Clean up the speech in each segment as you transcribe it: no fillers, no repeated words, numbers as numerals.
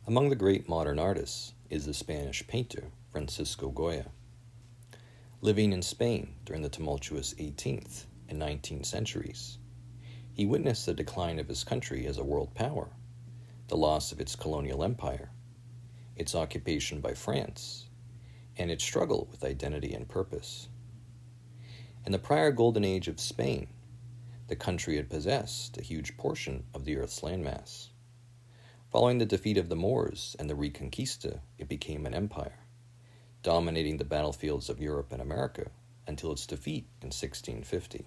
Among the great modern artists is the Spanish painter Francisco Goya. Living in Spain during the tumultuous 18th and 19th centuries, he witnessed the decline of his country as a world power, the loss of its colonial empire, its occupation by France, and its struggle with identity and purpose. In the prior golden age of Spain, the country had possessed a huge portion of the earth's landmass. Following the defeat of the Moors and the Reconquista, it became an empire, dominating the battlefields of Europe and America until its defeat in 1650.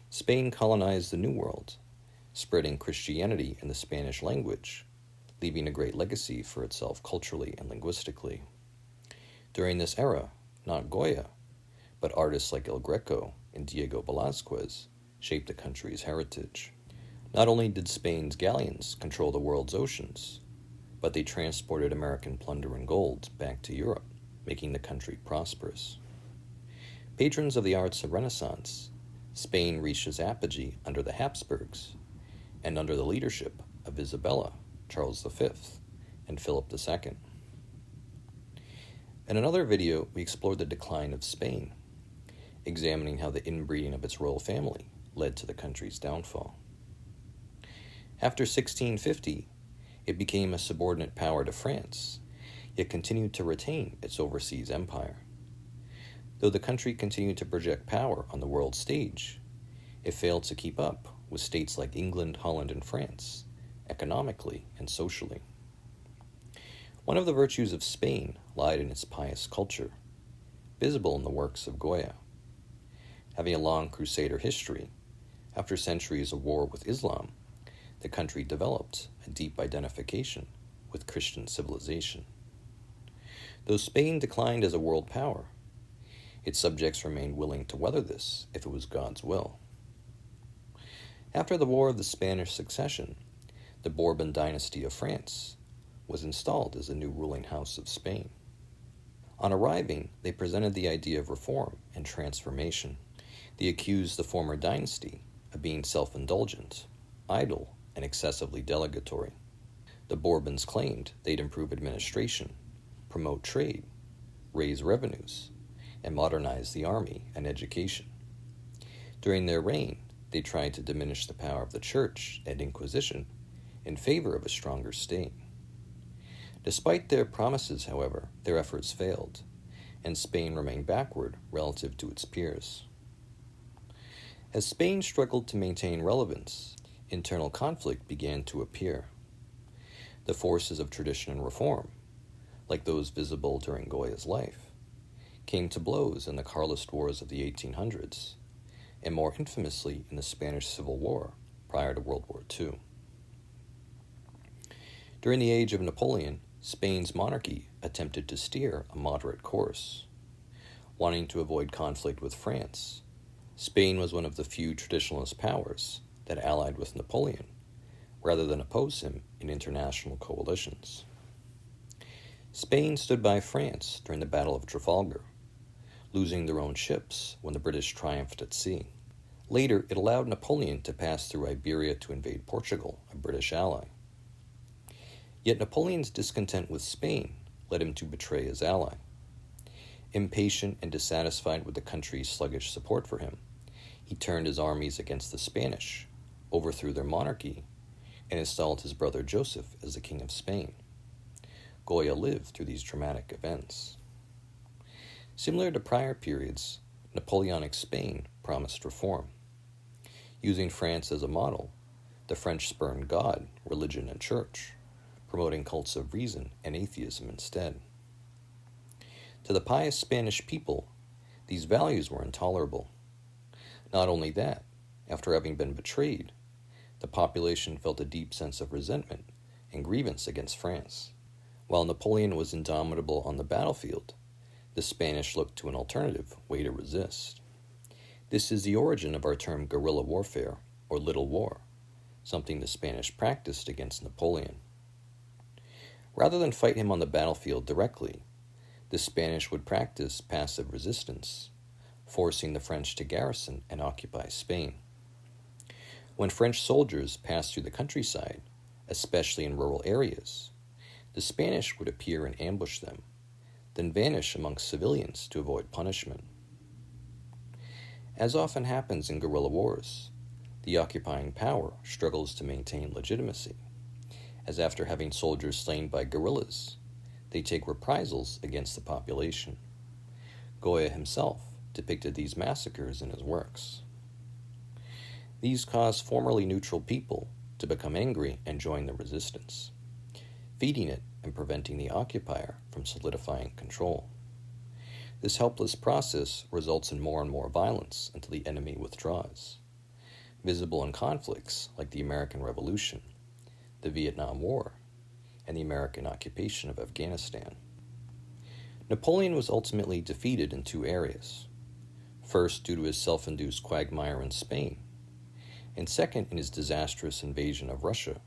Spain colonized the New World, spreading Christianity and the Spanish language, leaving a great legacy for itself culturally and linguistically. During this era, not Goya, but artists like El Greco and Diego Velázquez shaped the country's heritage. Not only did Spain's galleons control the world's oceans, but they transported American plunder and gold back to Europe, making the country prosperous. Patrons of the arts of Renaissance, Spain reached its apogee under the Habsburgs and under the leadership of Isabella, Charles V, and Philip II. In another video, we explored the decline of Spain, examining how the inbreeding of its royal family led to the country's downfall. After 1650, it became a subordinate power to France, yet continued to retain its overseas empire. Though the country continued to project power on the world stage, it failed to keep up with states like England, Holland, and France, economically and socially. One of the virtues of Spain lied in its pious culture, visible in the works of Goya. Having a long Crusader history, after centuries of war with Islam, the country developed a deep identification with Christian civilization. Though Spain declined as a world power, its subjects remained willing to weather this if it was God's will. After the War of the Spanish Succession, the Bourbon dynasty of France was installed as the new ruling house of Spain. On arriving, they presented the idea of reform and transformation. They accused the former dynasty of being self-indulgent, idle, and excessively delegatory. The Bourbons claimed they'd improve administration, promote trade, raise revenues, and modernize the army and education. During their reign, they tried to diminish the power of the Church and Inquisition in favor of a stronger state. Despite their promises, however, their efforts failed, and Spain remained backward relative to its peers. As Spain struggled to maintain relevance, internal conflict began to appear. The forces of tradition and reform, like those visible during Goya's life, came to blows in the Carlist Wars of the 1800s, and more infamously in the Spanish Civil War prior to World War II. During the age of Napoleon, Spain's monarchy attempted to steer a moderate course. Wanting to avoid conflict with France, Spain was one of the few traditionalist powers that allied with Napoleon, rather than oppose him in international coalitions. Spain stood by France during the Battle of Trafalgar, losing their own ships when the British triumphed at sea. Later, it allowed Napoleon to pass through Iberia to invade Portugal, a British ally. Yet Napoleon's discontent with Spain led him to betray his ally. Impatient and dissatisfied with the country's sluggish support for him, he turned his armies against the Spanish, overthrew their monarchy, and installed his brother Joseph as the King of Spain. Goya lived through these dramatic events. Similar to prior periods, Napoleonic Spain promised reform. Using France as a model, the French spurned God, religion, and church, promoting cults of reason and atheism instead. To the pious Spanish people, these values were intolerable. Not only that, after having been betrayed, the population felt a deep sense of resentment and grievance against France. While Napoleon was indomitable on the battlefield, the Spanish looked to an alternative way to resist. This is the origin of our term guerrilla warfare, or little war, something the Spanish practiced against Napoleon. Rather than fight him on the battlefield directly, the Spanish would practice passive resistance, forcing the French to garrison and occupy Spain. When French soldiers passed through the countryside, especially in rural areas, the Spanish would appear and ambush them, then vanish amongst civilians to avoid punishment. As often happens in guerrilla wars, the occupying power struggles to maintain legitimacy, as after having soldiers slain by guerrillas, they take reprisals against the population. Goya himself depicted these massacres in his works. These caused formerly neutral people to become angry and join the resistance, feeding it and preventing the occupier from solidifying control. This helpless process results in more and more violence until the enemy withdraws, visible in conflicts like the American Revolution, the Vietnam War, and the American occupation of Afghanistan. Napoleon was ultimately defeated in two areas. First, due to his self-induced quagmire in Spain, and second, in his disastrous invasion of Russia,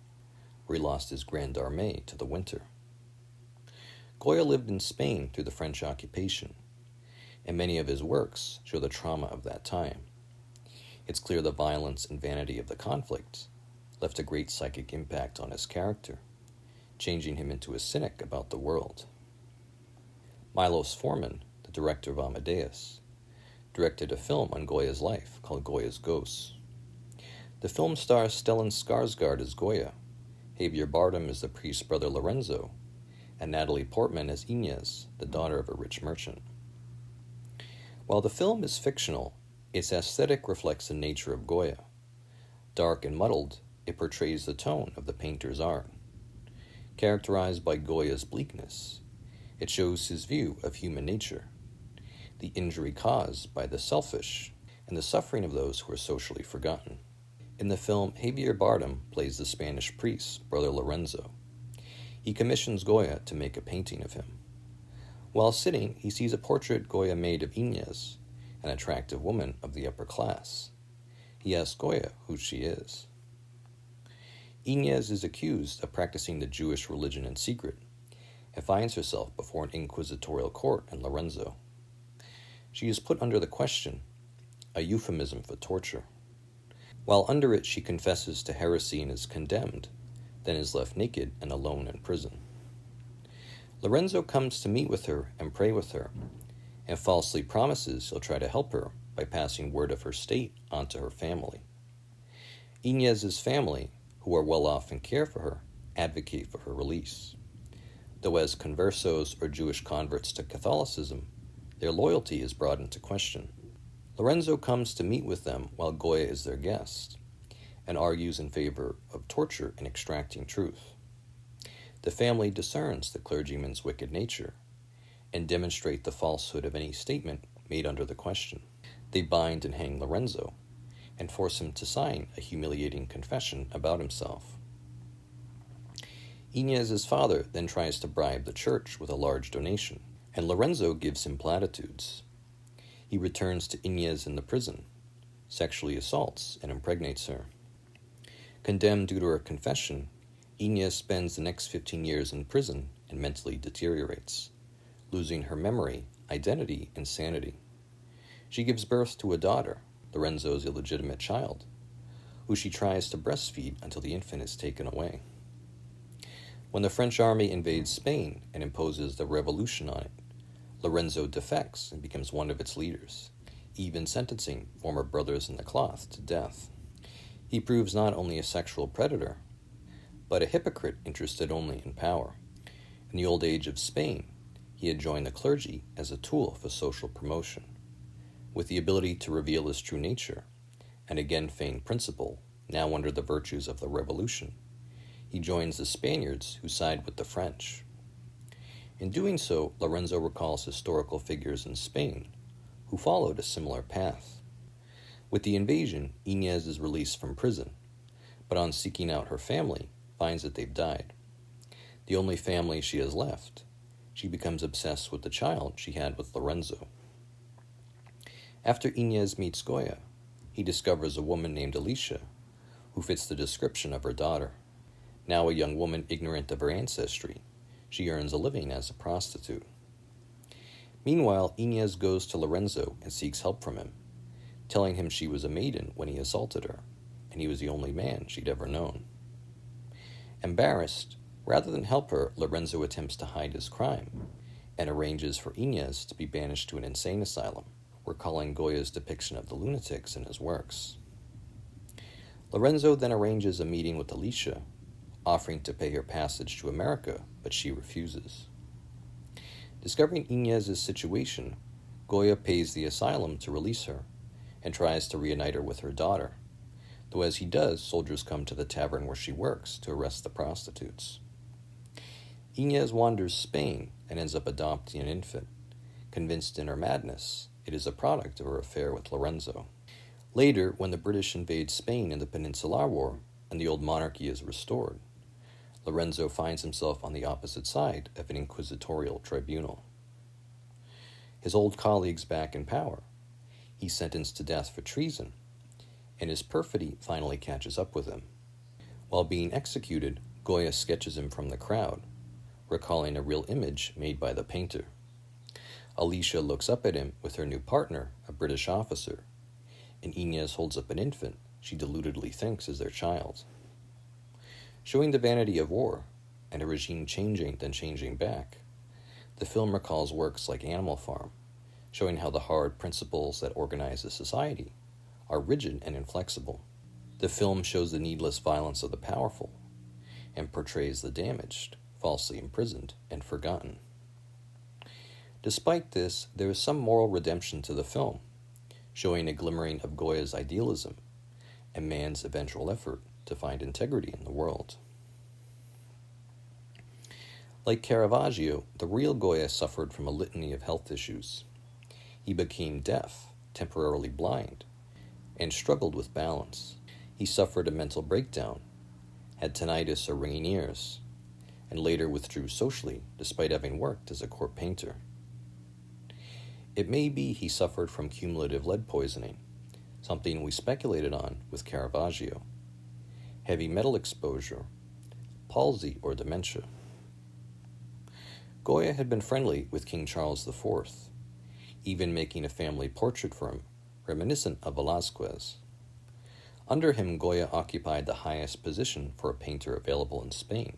where he lost his Grande Armée to the winter. Goya lived in Spain through the French occupation, and many of his works show the trauma of that time. It's clear the violence and vanity of the conflict left a great psychic impact on his character, changing him into a cynic about the world. Milos Forman, the director of Amadeus, directed a film on Goya's life called Goya's Ghosts. The film stars Stellan Skarsgård as Goya, Javier Bardem as the priest's brother Lorenzo, and Natalie Portman as Inez, the daughter of a rich merchant. While the film is fictional, its aesthetic reflects the nature of Goya. Dark and muddled, it portrays the tone of the painter's art. Characterized by Goya's bleakness, it shows his view of human nature, the injury caused by the selfish, and the suffering of those who are socially forgotten. In the film, Javier Bardem plays the Spanish priest, Brother Lorenzo. He commissions Goya to make a painting of him. While sitting, he sees a portrait Goya made of Inez, an attractive woman of the upper class. He asks Goya who she is. Inez is accused of practicing the Jewish religion in secret and finds herself before an inquisitorial court in Lorenzo. She is put under the question, a euphemism for torture. While under it, she confesses to heresy and is condemned, then is left naked and alone in prison. Lorenzo comes to meet with her and pray with her, and falsely promises he'll try to help her by passing word of her state onto her family. Inez's family, who are well off and care for her, advocate for her release. Though as conversos or Jewish converts to Catholicism, their loyalty is brought into question. Lorenzo comes to meet with them while Goya is their guest, and argues in favor of torture and extracting truth. The family discerns the clergyman's wicked nature, and demonstrate the falsehood of any statement made under the question. They bind and hang Lorenzo, and force him to sign a humiliating confession about himself. Inez's father then tries to bribe the church with a large donation, and Lorenzo gives him platitudes. He returns to Inez in the prison, sexually assaults and impregnates her. Condemned due to her confession, Inez spends the next 15 years in prison and mentally deteriorates, losing her memory, identity, and sanity. She gives birth to a daughter, Lorenzo's illegitimate child, who she tries to breastfeed until the infant is taken away. When the French army invades Spain and imposes the revolution on it, Lorenzo defects and becomes one of its leaders, even sentencing former brothers in the cloth to death. He proves not only a sexual predator, but a hypocrite interested only in power. In the old age of Spain, he had joined the clergy as a tool for social promotion. With the ability to reveal his true nature, and again feign principle, now under the virtues of the revolution, he joins the Spaniards who side with the French. In doing so, Lorenzo recalls historical figures in Spain who followed a similar path. With the invasion, Inez is released from prison, but on seeking out her family, finds that they've died. The only family she has left, she becomes obsessed with the child she had with Lorenzo. After Inez meets Goya, he discovers a woman named Alicia, who fits the description of her daughter. Now a young woman ignorant of her ancestry, she earns a living as a prostitute. Meanwhile, Inez goes to Lorenzo and seeks help from him, telling him she was a maiden when he assaulted her, and he was the only man she'd ever known. Embarrassed, Rather than help her, Lorenzo attempts to hide his crime and arranges for Inez to be banished to an insane asylum, recalling Goya's depiction of the lunatics in his works. Lorenzo then arranges a meeting with Alicia, offering to pay her passage to America, but she refuses. Discovering Inez's situation, Goya pays the asylum to release her and tries to reunite her with her daughter, though as he does, soldiers come to the tavern where she works to arrest the prostitutes. Inez wanders Spain and ends up adopting an infant, convinced in her madness it is a product of her affair with Lorenzo. Later, when the British invade Spain in the Peninsular War and the old monarchy is restored, Lorenzo finds himself on the opposite side of an inquisitorial tribunal. His old colleagues back in power, he's sentenced to death for treason, and his perfidy finally catches up with him. While being executed, Goya sketches him from the crowd, recalling a real image made by the painter. Alicia looks up at him with her new partner, a British officer, and Inez holds up an infant she deludedly thinks is their child. Showing the vanity of war and a regime changing then changing back, the film recalls works like Animal Farm, showing how the hard principles that organize a society are rigid and inflexible. The film shows the needless violence of the powerful and portrays the damaged, falsely imprisoned, and forgotten. Despite this, there is some moral redemption to the film, showing a glimmering of Goya's idealism and man's eventual effort to find integrity in the world. Like Caravaggio, the real Goya suffered from a litany of health issues. He became deaf, temporarily blind, and struggled with balance. He suffered a mental breakdown, had tinnitus or ringing ears, and later withdrew socially despite having worked as a court painter. It may be he suffered from cumulative lead poisoning, something we speculated on with Caravaggio, heavy metal exposure, palsy, or dementia. Goya had been friendly with King Charles IV, even making a family portrait for him, reminiscent of Velázquez. Under him, Goya occupied the highest position for a painter available in Spain,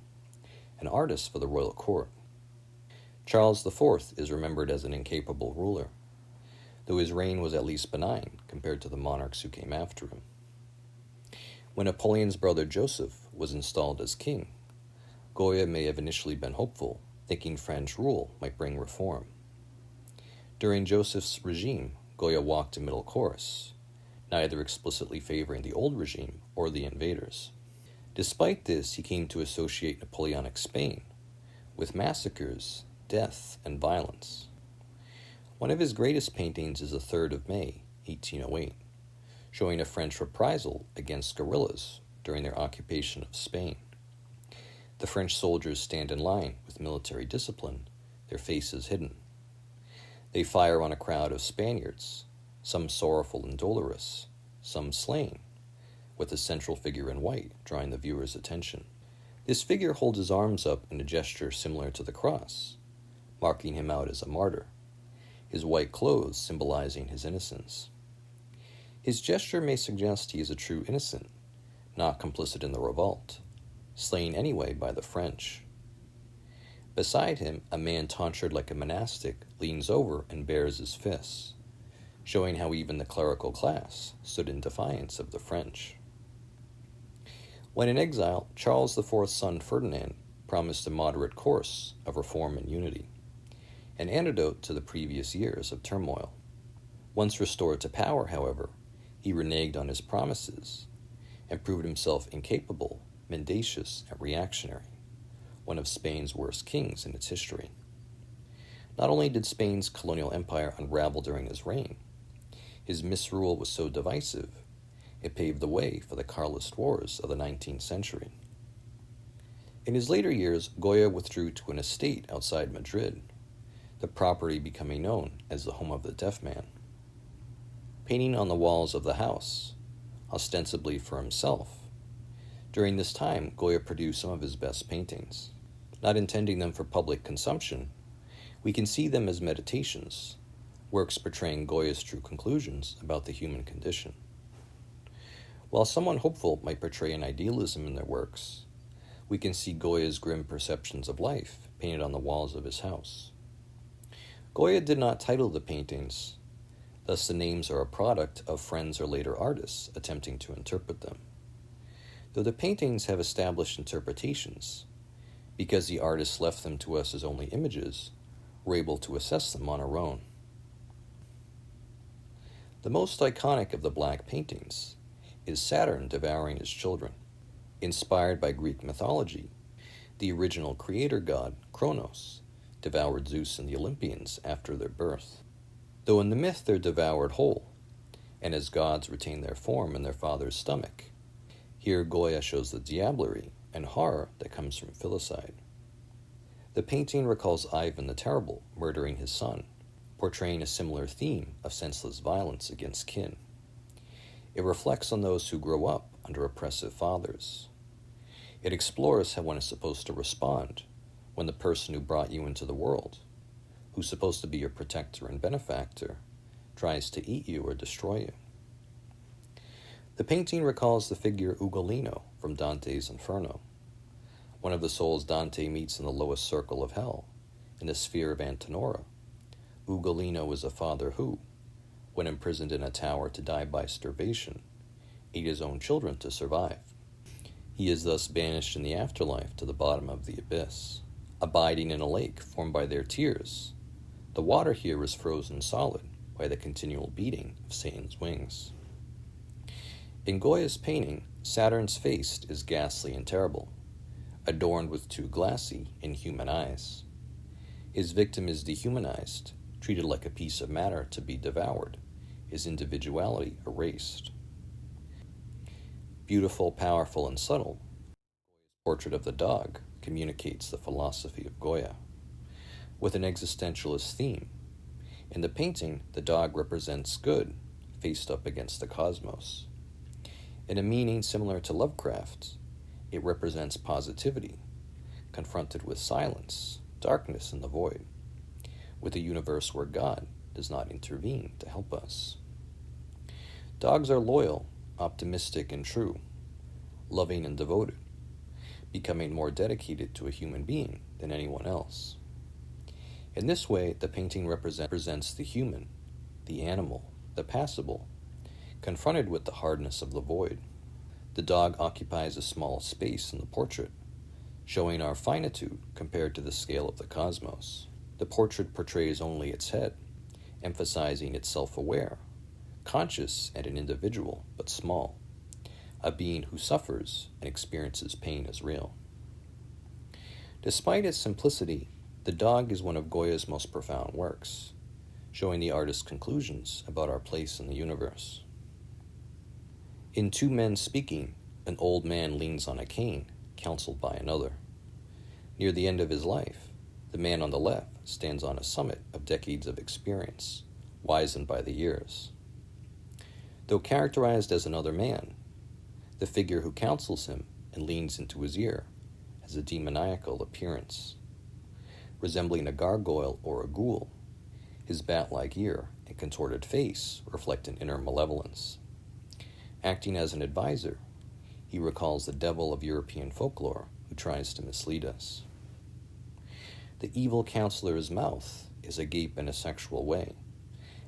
an artist for the royal court. Charles IV is remembered as an incapable ruler, though his reign was at least benign compared to the monarchs who came after him. When Napoleon's brother Joseph was installed as king, Goya may have initially been hopeful, thinking French rule might bring reform. During Joseph's regime, Goya walked a middle course, neither explicitly favoring the old regime or the invaders. Despite this, he came to associate Napoleonic Spain with massacres, death, and violence. One of his greatest paintings is the 3rd of May, 1808, showing a French reprisal against guerrillas during their occupation of Spain. The French soldiers stand in line with military discipline, their faces hidden. They fire on a crowd of Spaniards, some sorrowful and dolorous, some slain, with a central figure in white drawing the viewer's attention. This figure holds his arms up in a gesture similar to the cross, marking him out as a martyr, his white clothes symbolizing his innocence. His gesture may suggest he is a true innocent, not complicit in the revolt, slain anyway by the French. Beside him, a man tonsured like a monastic leans over and bares his fists, showing how even the clerical class stood in defiance of the French. When in exile, Charles IV's son Ferdinand promised a moderate course of reform and unity, an antidote to the previous years of turmoil. Once restored to power, however, he reneged on his promises and proved himself incapable, mendacious, and reactionary, one of Spain's worst kings in its history. Not only did Spain's colonial empire unravel during his reign, his misrule was so divisive, it paved the way for the Carlist Wars of the 19th century. In his later years, Goya withdrew to an estate outside Madrid, the property becoming known as the home of the deaf man. Painting on the walls of the house, ostensibly for himself, during this time, Goya produced some of his best paintings. Not intending them for public consumption, we can see them as meditations, works portraying Goya's true conclusions about the human condition. While someone hopeful might portray an idealism in their works, we can see Goya's grim perceptions of life painted on the walls of his house. Goya did not title the paintings, thus the names are a product of friends or later artists attempting to interpret them. Though the paintings have established interpretations, because the artists left them to us as only images, we're able to assess them on our own. The most iconic of the black paintings is Saturn devouring his children. Inspired by Greek mythology, the original creator god, Kronos, devoured Zeus and the Olympians after their birth. Though in the myth they're devoured whole, and as gods retain their form in their father's stomach, here Goya shows the diablerie and horror that comes from filicide. The painting recalls Ivan the Terrible murdering his son, portraying a similar theme of senseless violence against kin. It reflects on those who grow up under oppressive fathers. It explores how one is supposed to respond when the person who brought you into the world, who's supposed to be your protector and benefactor, tries to eat you or destroy you. The painting recalls the figure Ugolino from Dante's Inferno, one of the souls Dante meets in the lowest circle of hell, in the sphere of Antinora. Ugolino is a father who, when imprisoned in a tower to die by starvation, ate his own children to survive. He is thus banished in the afterlife to the bottom of the abyss, abiding in a lake formed by their tears. The water here is frozen solid by the continual beating of Satan's wings. In Goya's painting, Saturn's face is ghastly and terrible, adorned with two glassy, inhuman eyes. His victim is dehumanized, treated like a piece of matter to be devoured, his individuality erased. Beautiful, powerful, and subtle, Goya's portrait of the dog communicates the philosophy of Goya, with an existentialist theme. In the painting, the dog represents good, faced up against the cosmos. In a meaning similar to Lovecraft, it represents positivity, confronted with silence, darkness, and the void, with a universe where God does not intervene to help us. Dogs are loyal, optimistic, and true, loving and devoted, becoming more dedicated to a human being than anyone else. In this way, the painting represents the human, the animal, the passible, confronted with the hardness of the void. The dog occupies a small space in the portrait, showing our finitude compared to the scale of the cosmos. The portrait portrays only its head, emphasizing its self-aware, conscious and an individual, but small, a being who suffers and experiences pain as real. Despite its simplicity, the dog is one of Goya's most profound works, showing the artist's conclusions about our place in the universe. In Two Men Speaking, an old man leans on a cane, counseled by another. Near the end of his life, the man on the left stands on a summit of decades of experience, wizened by the years. Though characterized as another man, the figure who counsels him and leans into his ear has a demoniacal appearance. Resembling a gargoyle or a ghoul, his bat-like ear and contorted face reflect an inner malevolence. Acting as an advisor, he recalls the devil of European folklore who tries to mislead us. The evil counselor's mouth is agape in a sexual way,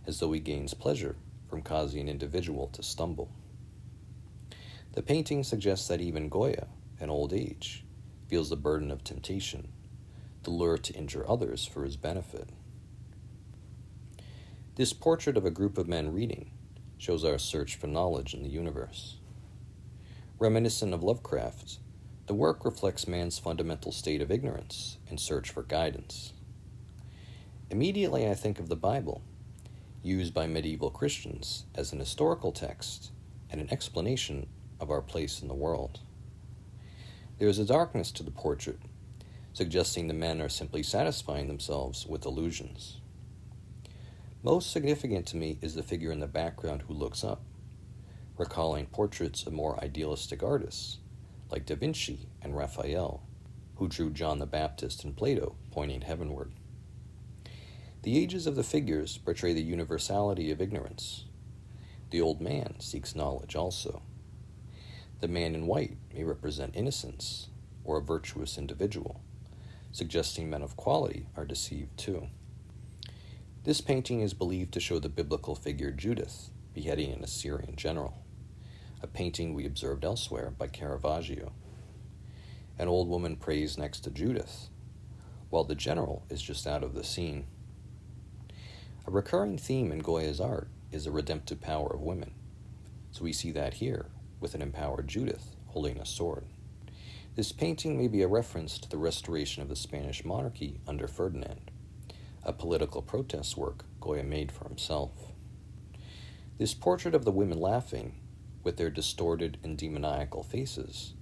as though he gains pleasure from causing an individual to stumble. The painting suggests that even Goya, in old age, feels the burden of temptation, the lure to injure others for his benefit. This portrait of a group of men reading shows our search for knowledge in the universe. Reminiscent of Lovecraft, the work reflects man's fundamental state of ignorance and search for guidance. Immediately I think of the Bible, used by medieval Christians as an historical text and an explanation of our place in the world. There is a darkness to the portrait, suggesting the men are simply satisfying themselves with illusions. Most significant to me is the figure in the background who looks up, recalling portraits of more idealistic artists, like Da Vinci and Raphael, who drew John the Baptist and Plato pointing heavenward. The ages of the figures portray the universality of ignorance. The old man seeks knowledge also. The man in white may represent innocence, or a virtuous individual, suggesting men of quality are deceived too. This painting is believed to show the biblical figure Judith beheading an Assyrian general, a painting we observed elsewhere by Caravaggio. An old woman prays next to Judith, while the general is just out of the scene. A recurring theme in Goya's art is the redemptive power of women, so we see that here with an empowered Judith holding a sword. This painting may be a reference to the restoration of the Spanish monarchy under Ferdinand, a political protest work Goya made for himself. This portrait of the women laughing, with their distorted and demoniacal faces,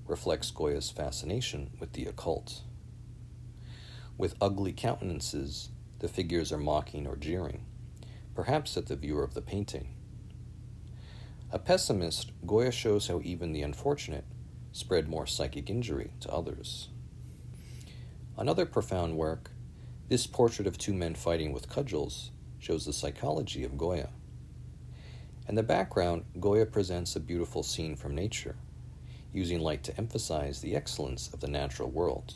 reflects Goya's fascination with the occult. With ugly countenances, the figures are mocking or jeering, perhaps at the viewer of the painting. A pessimist, Goya shows how even the unfortunate spread more psychic injury to others. Another profound work, this portrait of two men fighting with cudgels, shows the psychology of Goya. In the background, Goya presents a beautiful scene from nature, using light to emphasize the excellence of the natural world.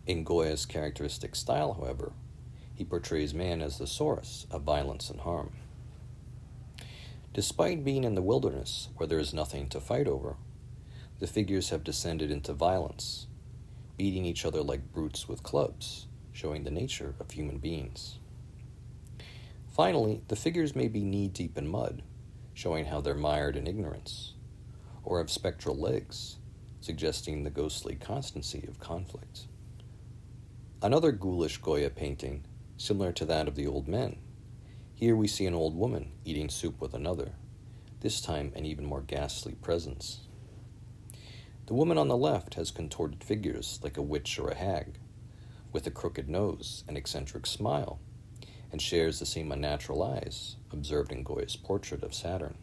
In Goya's characteristic style, however, he portrays man as the source of violence and harm. Despite being in the wilderness where there is nothing to fight over, the figures have descended into violence, beating each other like brutes with clubs, showing the nature of human beings. Finally, the figures may be knee-deep in mud, showing how they're mired in ignorance, or have spectral legs, suggesting the ghostly constancy of conflict. Another ghoulish Goya painting, similar to that of the old men. Here we see an old woman eating soup with another, this time an even more ghastly presence. The woman on the left has contorted figures like a witch or a hag, with a crooked nose and eccentric smile, and shares the same unnatural eyes observed in Goya's portrait of Saturn.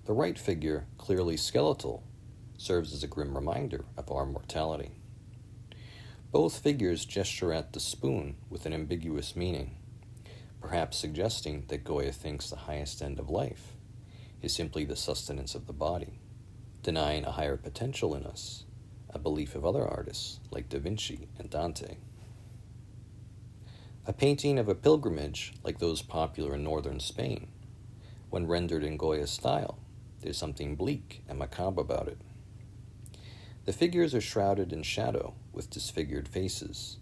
The right figure, clearly skeletal, serves as a grim reminder of our mortality. Both figures gesture at the spoon with an ambiguous meaning, perhaps suggesting that Goya thinks the highest end of life is simply the sustenance of the body, denying a higher potential in us, a belief of other artists like Da Vinci and Dante. A painting of a pilgrimage like those popular in northern Spain, when rendered in Goya's style, there's something bleak and macabre about it. The figures are shrouded in shadow with disfigured faces.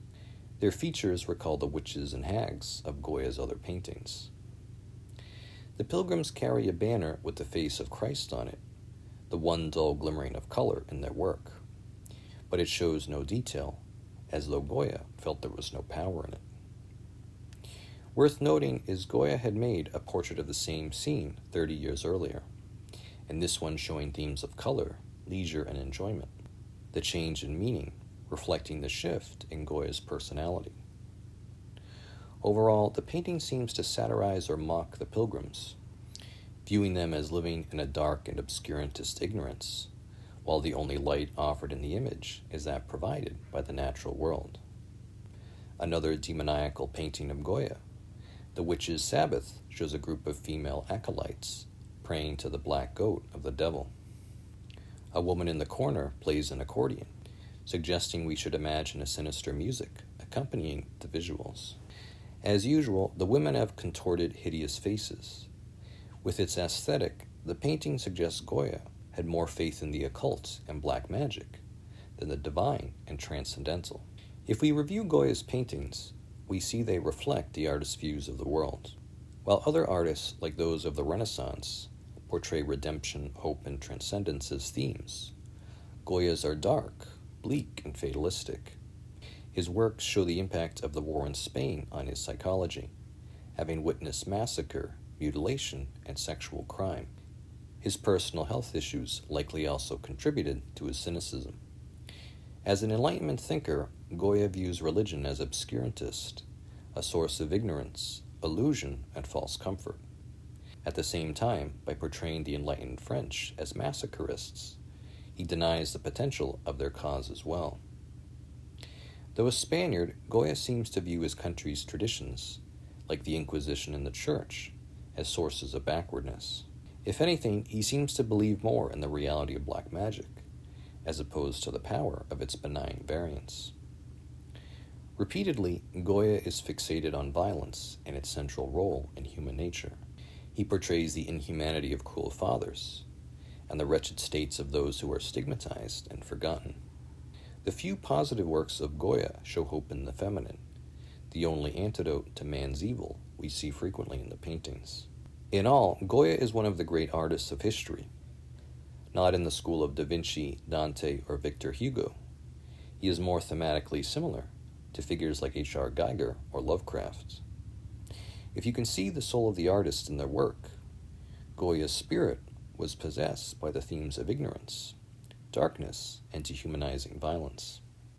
Their features recall the witches and hags of Goya's other paintings. The pilgrims carry a banner with the face of Christ on it, the one dull glimmering of color in their work, but it shows no detail, as though Goya felt there was no power in it. Worth noting is Goya had made a portrait of the same scene 30 years earlier, and this one showing themes of color, leisure, and enjoyment, the change in meaning reflecting the shift in Goya's personality. Overall, the painting seems to satirize or mock the pilgrims, viewing them as living in a dark and obscurantist ignorance, while the only light offered in the image is that provided by the natural world. Another demoniacal painting of Goya, The Witch's Sabbath, shows a group of female acolytes praying to the black goat of the devil. A woman in the corner plays an accordion, suggesting we should imagine a sinister music accompanying the visuals. As usual, the women have contorted, hideous faces. With its aesthetic, the painting suggests Goya had more faith in the occult and black magic than the divine and transcendental. If we review Goya's paintings, we see they reflect the artist's views of the world. While other artists, like those of the Renaissance, portray redemption, hope, and transcendence as themes, Goya's are dark, bleak, and fatalistic. His works show the impact of the war in Spain on his psychology, having witnessed massacre, mutilation, and sexual crime. His personal health issues likely also contributed to his cynicism. As an Enlightenment thinker, Goya views religion as obscurantist, a source of ignorance, illusion, and false comfort. At the same time, by portraying the enlightened French as massacrists, he denies the potential of their cause as well. Though a Spaniard, Goya seems to view his country's traditions, like the Inquisition and the Church, as sources of backwardness. If anything, he seems to believe more in the reality of black magic, as opposed to the power of its benign variants. Repeatedly, Goya is fixated on violence and its central role in human nature. He portrays the inhumanity of cruel fathers and the wretched states of those who are stigmatized and forgotten. The few positive works of Goya show hope in the feminine, the only antidote to man's evil we see frequently in the paintings. In all, Goya is one of the great artists of history. Not in the school of Da Vinci, Dante, or Victor Hugo. He is more thematically similar to figures like H.R. Giger or Lovecraft. If you can see the soul of the artist in their work, Goya's spirit was possessed by the themes of ignorance, darkness, and dehumanizing violence.